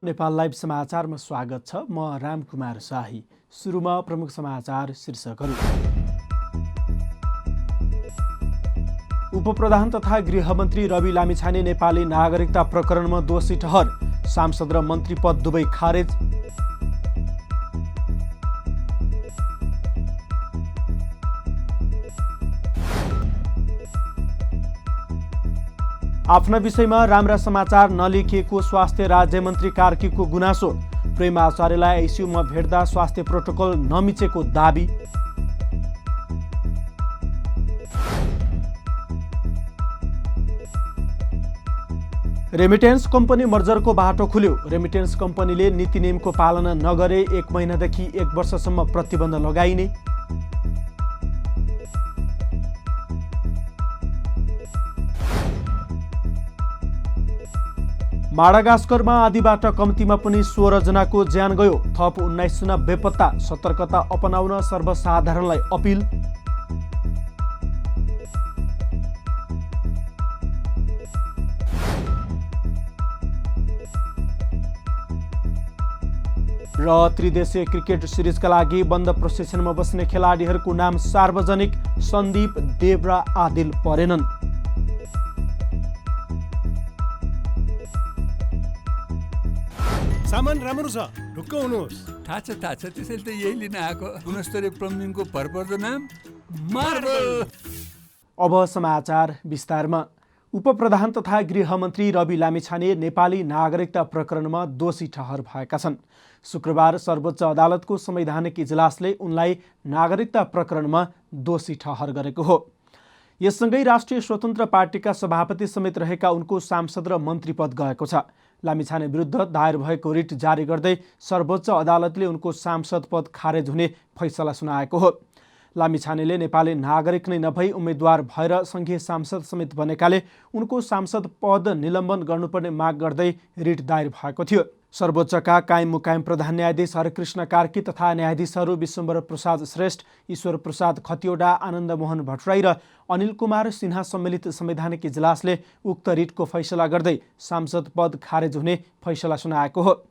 Nepal live समाचारमा स्वागत छ। म रामकुमार शाही। सुरुमा प्रमुख समाचार शीर्षकहरू। उपप्रधान तथा गृहमन्त्री रवि लामिछाने नेपाली नागरिकता प्रकरणमा दोषी ठहर, सांसद र मन्त्री पद दुवै खारेज। आफ्ना विषयमा राम्रा समाचार नलेखिएको स्वास्थ्य राज्यमन्त्री कार्कीको गुनासो, प्रेम आचार्यलाई आइसियुमा भेट्दा स्वास्थ्य प्रोटोकल नमिचेको दाबी। रेमिटेन्स कम्पनी मर्जरको बाटो खुल्यो। रेमिटेन्स कम्पनीले नीति नियमको पालना नगरे 1 महिनादेखि 1 वर्षसम्म प्रतिबन्ध लगाइने। माडागास्करमा आधीबाट कम्तीमा पनि 16 जनाको ज्यान गयो। थप 19 जना बेपत्ता। सतर्कता अपनाउन सर्वसाधारणलाई अपिल। र त्रिदेशीय क्रिकेट सिरिजका लागि बन्द प्रशिक्षणमा बस्ने खेलाडीहरूको नाम सार्वजनिक। सन्दीप, देव र आदिल परेनन्। सामान राम्रो छ, ढुक्क हुनुहोस्। थाहा छ त्यसैले त यही लिन आएको। गुणस्तरीय प्लम्बिङको भरपर्दो नाम मार्बल। अब समाचार विस्तारमा। उपप्रधान तथा गृहमन्त्री रवि लामिछाने नेपाली नागरिकता प्रकरणमा दोषी ठहर भएका छन्। शुक्रबार सर्वोच्च अदालतको संवैधानिक इजलासले उनलाई नागरिकता प्रकरणमा दोषी ठहर गरेको हो। यससँगै राष्ट्रिय स्वतन्त्र पार्टीका सभापति समेत रहेका उनको सांसद र मन्त्री पद गएको छ। लामिछाने विरुद्ध दायर भएको रिट जारी गर्दै सर्वोच्च अदालतले उनको सांसद पद खारेज हुने फैसला सुनाएको हो। लामिछानेले नेपाली नागरिक नै नभई उम्मेद्वार भएर सङ्घीय सांसद समेत बनेकाले उनको सांसद पद निलम्बन गर्नुपर्ने माग गर्दै रिट दायर भएको थियो। सर्वोच्चका कायम मुकायम प्रधान न्यायाधीश हरकृष्ण कार्की तथा न्यायाधीशहरू विश्वम्भर प्रसाद श्रेष्ठ, ईश्वर प्रसाद खतिवडा, आनन्द मोहन भट्टराई र अनिल कुमार सिन्हा सम्मिलित संवैधानिक इजलासले उक्त रिटको फैसला गर्दै सांसद पद खारेज हुने फैसला सुनाएको हो।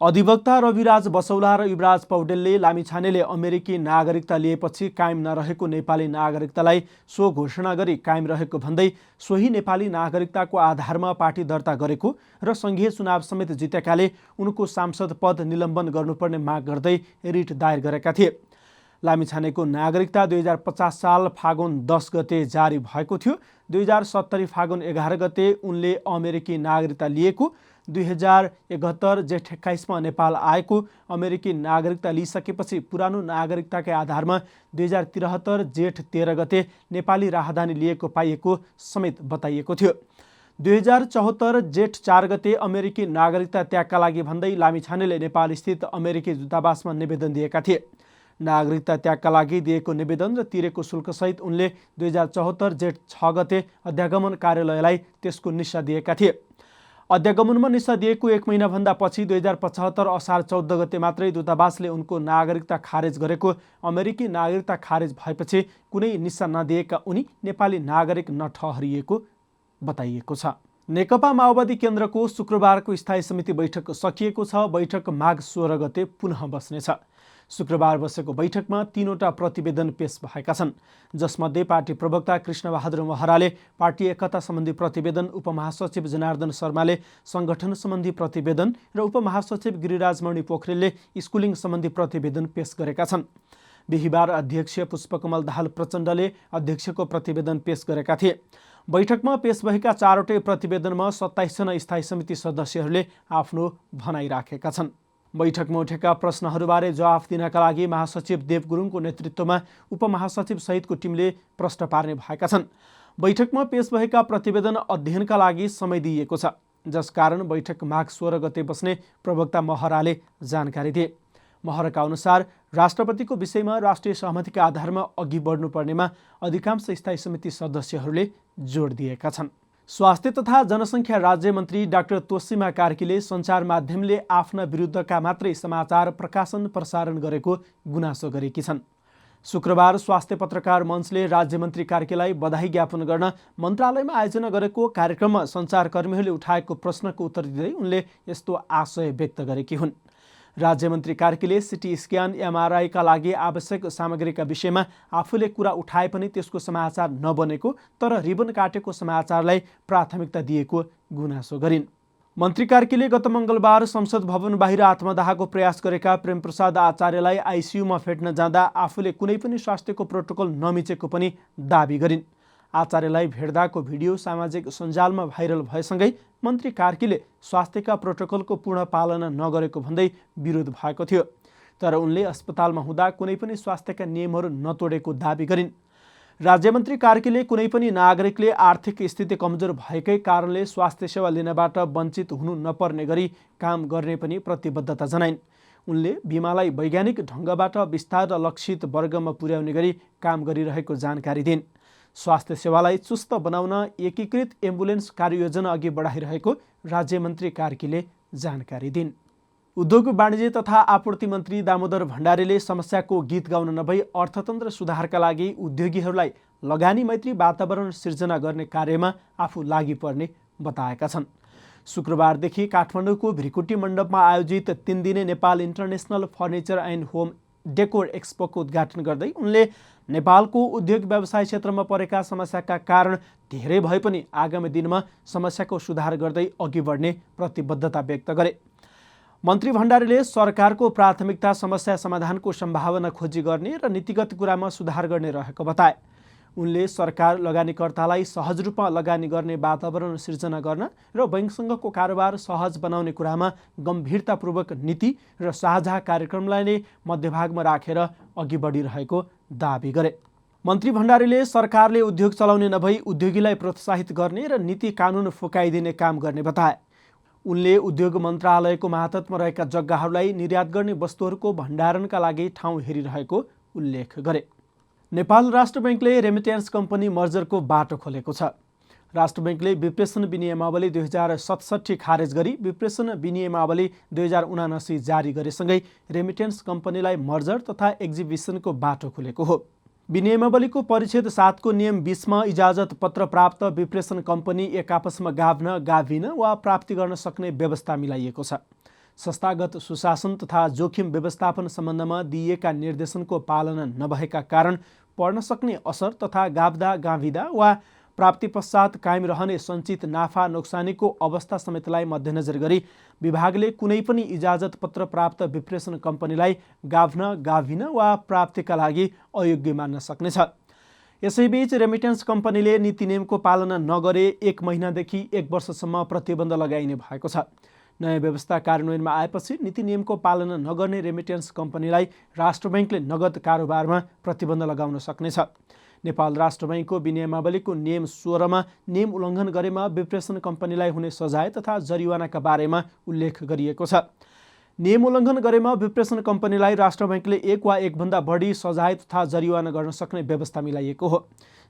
अधिवक्ता रविराज बसौला र युवराज पौडेलले लामिछानेले अमेरिकी नागरिकता लिएपछि कायम नरहेको नेपाली नागरिकतालाई सो घोषणा गरी कायम रहेको भन्दै सोही नेपाली नागरिकताको आधारमा पार्टी दर्ता गरेको र सङ्घीय चुनाव समेत जितेकाले उनको सांसद पद निलम्बन गर्नुपर्ने माग गर्दै रिट दायर गरेका थिए। लामिछानेको नागरिकता 2050 साल फागुन 10 गते जारी भएको थियो। 2070 फागुन 11 गते उनले अमेरिकी नागरिकता लिएको। 2071 जेठ 21 नेपाल आएको। अमेरिकी नागरिकता लिइसकेपछि पुरानो नागरिकताकै आधारमा 2073 जेठ 13 गते नेपाली राहदानी लिएको पाइएको समेत बताइएको थियो। 2074 जेठ 4 गते अमेरिकी नागरिकता त्यागका लागि भन्दै लामिछानेले नेपाल स्थित अमेरिकी दूतावासमा निवेदन दिएका थिए। नागरिकता त्यागका लागि दिएको निवेदन र तिरेको शुल्कसहित उनले 2074 जेठ 6 गते अध्यागमन कार्यालयलाई त्यसको निस्सा दिएका थिए। अध्यागमनमा निस्सा दिएको 1 महिनाभन्दा पछि 2075 असार 14 गते मात्रै दूतावासले उनको नागरिकता खारेज गरेको। अमेरिकी नागरिकता खारेज भएपछि कुनै निस्सा नदिएका उनी नेपाली नागरिक नठहरिएको बताइएको छ। नेकपा माओवादी केन्द्रको शुक्रबारको स्थायी समिति बैठक सकिएको छ। बैठक माघ 16 गते पुनः बस्नेछ। शुक्रबार बसेको बैठकमा 3वटा प्रतिवेदन पेश भएका छन्, जसमध्ये पार्टी प्रवक्ता कृष्णबहादुर महराले पार्टी एकता सम्बन्धी प्रतिवेदन, उपमहासचिव जनार्दन शर्माले सङ्गठन सम्बन्धी प्रतिवेदन र उपमहासचिव गिरिराजमणि पोखरेलले स्कुलिङ सम्बन्धी प्रतिवेदन पेश गरेका छन्। बिहिबार अध्यक्ष पुष्पकमल दाहाल प्रचण्डले अध्यक्षको प्रतिवेदन पेश गरेका थिए। बैठकमा पेश भएका 4वटै प्रतिवेदनमा 27 जना स्थायी समिति सदस्यहरूले आफ्नो भनाइ राखेका छन्। बैठकमा उठेका प्रश्नहरूबारे जवाफ दिनका लागि महासचिव देव गुरुङको नेतृत्वमा उपमहासचिव सहितको टिमले प्रश्न पार्ने भएका छन्। बैठकमा पेश भएका प्रतिवेदन अध्ययनका लागि समय दिइएको छ, जसकारण बैठक माघ 16 गते बस्ने प्रवक्ता महराले जानकारी दिए। महरका अनुसार राष्ट्रपतिको विषयमा राष्ट्रिय सहमतिका आधारमा अघि बढ्नुपर्नेमा अधिकांश स्थायी समिति सदस्यहरूले जोड दिएका छन्। स्वास्थ्य तथा जनसङ्ख्या राज्यमन्त्री डाक्टर तोसीमा कार्कीले सञ्चार माध्यमले आफ्ना विरुद्धका मात्रै समाचार प्रकाशन प्रसारण गरेको गुनासो गरेकी छन्। शुक्रबार स्वास्थ्य पत्रकार मञ्चले राज्यमन्त्री कार्कीलाई बधाई ज्ञापन गर्न मन्त्रालयमा आयोजना गरेको कार्यक्रममा सञ्चारकर्मीहरूले उठाएको प्रश्नको उत्तर दिँदै उनले यस्तो आशय व्यक्त गरेकी हुन्। राज्यमन्त्री कार्कीले सिटी स्क्यान एमआरआईका लागि आवश्यक सामग्रीका विषयमा आफूले कुरा उठाए पनि त्यसको समाचार नबनेको तर रिबन काटेको समाचारलाई प्राथमिकता दिएको गुनासो गरिन्। मन्त्री कार्कीले गत मङ्गलबार संसद भवन बाहिर आत्मदाहको प्रयास गरेका प्रेमप्रसाद आचार्यलाई आइसियुमा भेट्न जाँदा आफूले कुनै पनि स्वास्थ्यको प्रोटोकल नमिचेको पनि दाबी गरिन्। आचार्यलाई भेट्दाको भिडियो सामाजिक सञ्जालमा भाइरल भएसँगै मन्त्री कार्कीले स्वास्थ्यका प्रोटोकलको पूर्ण पालना नगरेको भन्दै विरोध भएको थियो। तर उनले अस्पतालमा हुँदा कुनै पनि स्वास्थ्यका नियमहरू नतोडेको दाबी गरिन्। राज्यमन्त्री कार्कीले कुनै पनि नागरिकले आर्थिक स्थिति कमजोर भएकै कारणले स्वास्थ्य सेवा लिनबाट वञ्चित हुनु नपर्ने गरी काम गर्ने पनि प्रतिबद्धता जनाइन्। उनले बिमालाई वैज्ञानिक ढङ्गबाट विस्तार र लक्षित वर्गमा पुर्याउने गरी काम गरिरहेको जानकारी दिन्। स्वास्थ्य सेवालाई चुस्त बनाउन एकीकृत एम्बुलेन्स कार्ययोजना अघि बढाइरहेको राज्यमन्त्री कार्कीले जानकारी दिन्। उद्योग वाणिज्य तथा आपूर्ति मन्त्री दामोदर भण्डारीले समस्याको गीत गाउन नभई अर्थतन्त्र सुधारका लागि उद्योगीहरूलाई लगानी मैत्री वातावरण सिर्जना गर्ने कार्यमा आफू लागि पर्ने बताएका छन्। शुक्रबारदेखि काठमाडौँको भृकुटी मण्डपमा आयोजित 3 दिने Nepal international furniture and home decor एक्सपोको उद्घाटन गर्दै उनले नेपालको उद्योग व्यवसाय क्षेत्रमा परेका समस्याका कारण धेरै भए पनि आगामी दिनमा समस्याको सुधार गर्दै अघि बढ्ने प्रतिबद्धता व्यक्त गरे। मन्त्री भण्डारीले सरकारको प्राथमिकता समस्या समाधानको सम्भावना खोजी गर्ने र नीतिगत कुरामा सुधार गर्ने रहेको बताए। उनले सरकार लगानीकर्तालाई सहज रूपमा लगानी गर्ने वातावरण सिर्जना गर्न र बैंकसँगको कारोबार सहज बनाउने कुरामा गम्भीरतापूर्वक नीति र साझा कार्यक्रमलाई नै मध्यभागमा राखेर अघि बढिरहेको दाबी गरे। मन्त्री भण्डारीले सरकारले उद्योग चलाउने नभई उद्योगीलाई प्रोत्साहित गर्ने र नीति कानुन फुकाइदिने काम गर्ने बताए। उनले उद्योग मन्त्रालयको मातहतमा रहेका जग्गाहरूलाई निर्यात गर्ने वस्तुहरूको भण्डारणका लागि ठाउँ हेरिरहेको उल्लेख गरे। नेपाल राष्ट्र बैङ्कले रेमिट्यान्स कम्पनी मर्जरको बाटो खोलेको छ। राष्ट्र बैङ्कले विप्रेषण विनियमावली 2067 खारेज गरी विप्रेषण विनियमावली 2079 जारी गरेसँगै रेमिट्यान्स कम्पनीलाई मर्जर तथा एक्जिबिसनको बाटो खुलेको हो। विनियमावलीको परिच्छेद 7 को नियम 20 मा इजाजत पत्र प्राप्त विप्रेषण कम्पनी एक आपसमा गाभ्न गाभिन वा प्राप्ति गर्न सक्ने व्यवस्था मिलाइएको छ। संस्थागत सुशासन तथा जोखिम व्यवस्थापन सम्बन्धमा दिइएका निर्देशनको पालना नभएका कारण पर्न सक्ने असर तथा गाभ्दा गाभिदा वा प्राप्ति पश्चात कायम रहने सञ्चित नाफा नोक्सानीको अवस्था समेतलाई मध्यनजर गरी विभागले कुनै पनि इजाजत पत्र प्राप्त विप्रेषण कम्पनीलाई गाभ्न गाभिन वा प्राप्तिका लागि अयोग्य मान्न सक्नेछ। यसैबीच रेमिट्यान्स कम्पनीले नीति नियमको पालना नगरे 1 महिनादेखि 1 वर्षसम्म प्रतिबन्ध लगाइने भएको छ। नयाँ व्यवस्था कार्यान्वयनमा आएपछि नीति नियमको पालना नगर्ने रेमिट्यान्स कम्पनीलाई राष्ट्र बैङ्कले नगद कारोबारमा प्रतिबन्ध लगाउन सक्नेछ। नेपाल राष्ट्र बैङ्कको विनियमावलीको नियम 16 मा नियम उल्लङ्घन गरेमा विप्रेषण कम्पनीलाई हुने सजाय तथा जरिवानाका बारेमा उल्लेख गरिएको छ। नियम उल्लङ्घन गरेमा विप्रेषण कम्पनीलाई राष्ट्र बैङ्कले 1 वा 1 भन्दा बढी सजाय तथा जरिवाना गर्न सक्ने व्यवस्था मिलाइएको हो,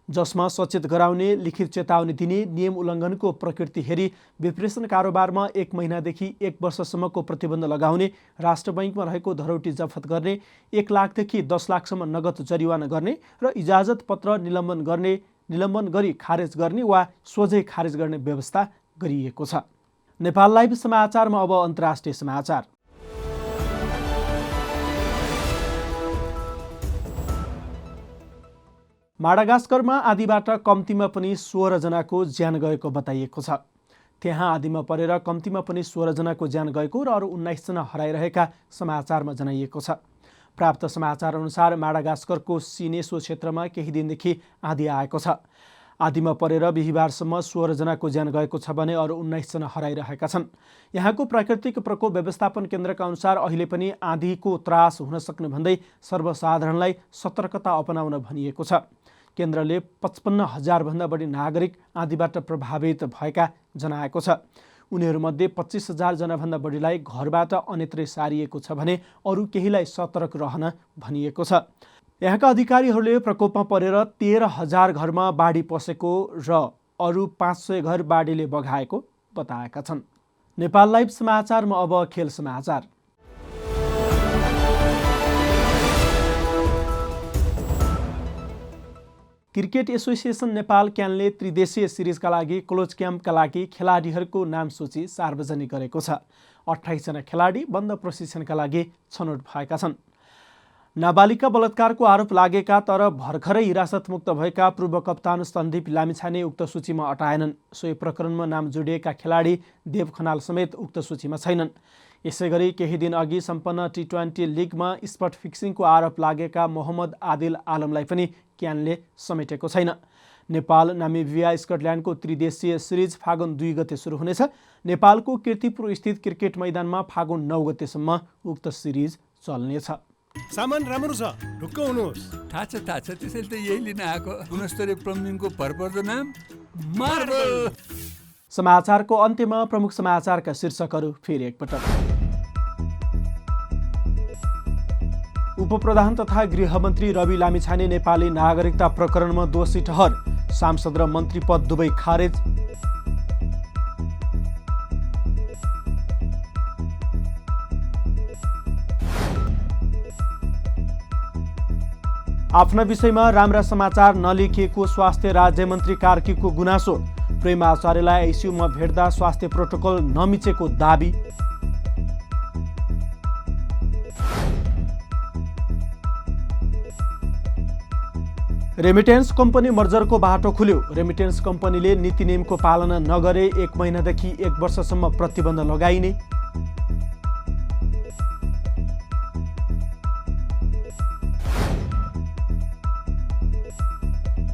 जसमा सचेत गराउने, लिखित चेतावनी दिने, नियम उल्लङ्घनको प्रकृति हेरी विप्रेषण कारोबारमा 1 महिनादेखि 1 वर्षसम्मको प्रतिबन्ध लगाउने, राष्ट्र बैङ्कमा रहेको धरौटी जफत गर्ने, 1 लाखदेखि 10 लाखसम्म नगद जरिवाना गर्ने र इजाजत पत्र निलम्बन गरी खारेज गर्ने वा सोझै खारेज गर्ने व्यवस्था गरिएको छ। नेपाल लाइभ समाचारमा अब अन्तर्राष्ट्रिय समाचार। माडागास्करमा आँधीबाट कम्तीमा पनि 16 जनाको ज्यान गएको बताइएको छ। त्यहाँ आँधीमा परेर कम्तीमा पनि 16 जनाको ज्यान गएको र अरू 19 जना हराइरहेका समाचारमा जनाइएको छ। प्राप्त समाचार अनुसार माडागास्करको सिनेसो क्षेत्रमा केही दिनदेखि आँधी आएको छ। आँधीमा परेर बिहिबारसम्म 16 जनाको ज्यान गएको छ भने अरू 19 जना हराइरहेका छन्। यहाँको प्राकृतिक प्रकोप व्यवस्थापन केन्द्रका अनुसार अहिले पनि आँधीको त्रास हुन सक्ने भन्दै सर्वसाधारणलाई सतर्कता अपनाउन भनिएको छ। केन्द्रले 55,000 भन्दा बढी नागरिक आँधीबाट प्रभावित भएका जनाएको छ। उनीहरूमध्ये 25,000 जनाभन्दा बढीलाई घरबाट अन्यत्रै सारिएको छ भने अरू केहीलाई सतर्क रहन भनिएको छ। यहाँका अधिकारीहरूले प्रकोपमा परेर 13,000 घरमा बाढी पसेको र अरू 500 घर बाढीले बगाएको बताएका छन्। नेपाल लाइभ समाचारमा अब खेल समाचार। क्रिकेट एसोसिएसन नेपाल क्यानले त्रिदेशीय सिरिजका लागि क्लोज क्याम्पका लागि खेलाडीहरूको नाम सूची सार्वजनिक गरेको छ। 28 जना खेलाडी बन्द प्रशिक्षणका लागि छनौट भएका छन्। नाबालिका बलात्कारको आरोप लागेका तर भर्खरै हिरासतमुक्त भएका पूर्व कप्तान सन्दीप लामिछाने उक्त सूचीमा अटाएनन्। सोही प्रकरणमा नाम जोडिएका खेलाडी देव खनाल समेत उक्त सूचीमा छैनन्। यसैगरी केही दिन अघि सम्पन्न T20 लिगमा स्पट फिक्सिङको आरोप लागेका मोहम्मद आदिल आलमलाई पनि क्यानले समेटेको छैन। नेपाल नामिबिया स्कटल्यान्डको त्रिदेशीय सिरिज फागुन 2 गते सुरु हुनेछ। नेपालको कीर्तिपुर स्थित क्रिकेट मैदानमा फागुन 9 गतेसम्म उक्त सिरिज चल्नेछ। सामान राम्रो छ, ढुक्क हुनुहोस्। थाहा छ त्यसैले त यही लिन आएको। गुणस्तरीय प्लम्बिङको भरपर्दो नाम मार्बल। समाचारको अन्त्यमा प्रमुख समाचारका शीर्षकहरू फेरि एकपटक। उपप्रधान तथा गृहमन्त्री रवि लामिछाने नेपाली नागरिकता प्रकरणमा दोषी ठहर, सांसद र मन्त्री पद दुवै खारेज। आफ्ना विषयमा राम्रा समाचार नलेखिएको स्वास्थ्य राज्यमन्त्री कार्कीको गुनासो, प्रेम आचार्यलाई आइसियुमा भेट्दा स्वास्थ्य प्रोटोकल नमिचेको दाबी। रेमिटेन्स कम्पनी मर्जरको बाटो खुल्यो। रेमिटेन्स कम्पनीले नीति नियमको पालना नगरे 1 महिनादेखि 1 वर्षसम्म प्रतिबन्ध लगाइने।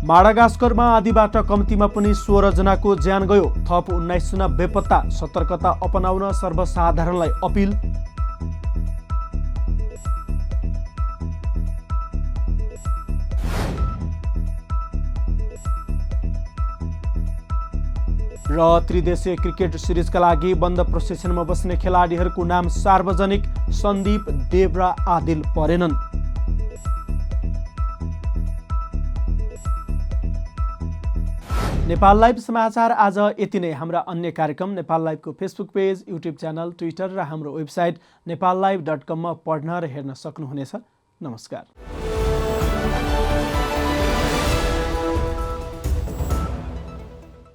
माडागास्करमा आधीबाट कम्तीमा पनि 16 जनाको ज्यान गयो। थप 19 जना बेपत्ता। सतर्कता अपनाउन सर्वसाधारणलाई अपिल। र त्रिदेशीय क्रिकेट सिरिजका लागि बन्द प्रशिक्षणमा बस्ने खेलाडीहरूको नाम सार्वजनिक, सन्दीप, देव र आदिल परेनन्। नेपाल लाइभ समाचार आज यति नै। हाम्रा अन्य कार्यक्रम नेपाल लाइभको Facebook page, YouTube channel, Twitter र हाम्रो वेबसाइट नेपाललाइभ.com मा पढ्न र हेर्न सक्नुहुनेछ। नमस्कार।